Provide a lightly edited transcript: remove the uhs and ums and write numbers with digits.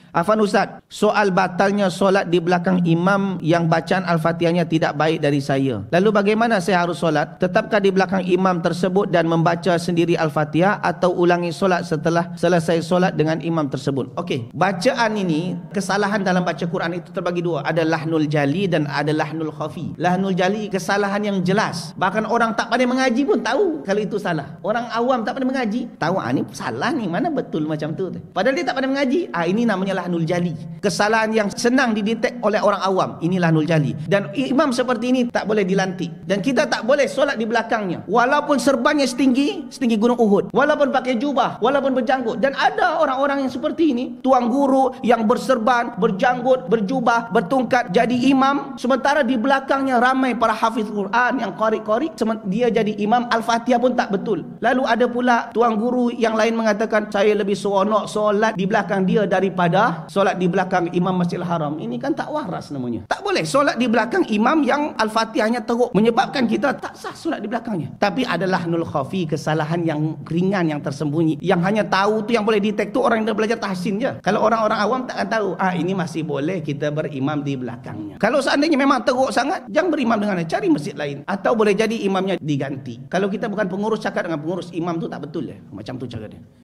Afan Ustaz, soal batalnya solat di belakang imam yang bacaan Al-Fatihahnya tidak baik dari saya. Lalu bagaimana saya harus solat? Tetapkah di belakang imam tersebut dan membaca sendiri Al-Fatihah atau ulangi solat setelah selesai solat dengan imam tersebut? Okey, bacaan ini, kesalahan dalam baca Quran itu terbagi dua. Ada lahnul jali dan ada lahnul khafi. Lahnul jali, kesalahan yang jelas. Bahkan orang tak pandai mengaji pun tahu kalau itu salah. Orang awam tak pandai mengaji, tahu ni salah ni, mana betul macam tu. Padahal dia tak pandai mengaji. Ini namanya lahnul jali. Kesalahan yang senang didetek oleh orang awam, ini lahnul jali. Dan imam seperti ini tak boleh dilantik. Dan kita tak boleh solat di belakangnya. Walaupun serbannya setinggi gunung Uhud, walaupun pakai jubah, walaupun berjanggut. Dan ada orang-orang yang seperti ini, tuan guru yang berserban, berjanggut, berjubah, bertungkat jadi imam, sementara di belakangnya ramai para hafiz Quran yang qari-qari, dia jadi imam, Al-Fatihah pun tak betul. Lalu ada pula tuan guru yang lain mengatakan, saya lebih seronok solat di belakang dia daripada solat di belakang imam Masjidil Haram. Ini kan tak waras namanya. Tak boleh solat di belakang imam yang Al-Fatihahnya teruk, menyebabkan kita tak sah solat di belakangnya. Tapi adalah nul khafi, kesalahan yang ringan, yang tersembunyi, yang hanya tahu tu, yang boleh detek tu orang yang dah belajar tahsin je. Kalau orang-orang awam takkan tahu, ini masih boleh kita berimam di belakangnya. Kalau seandainya memang teruk sangat, jangan berimam dengan dia, cari masjid lain. Atau boleh jadi imamnya diganti. Kalau kita bukan pengurus, cakap dengan pengurus, imam tu tak betul macam tu cara dia.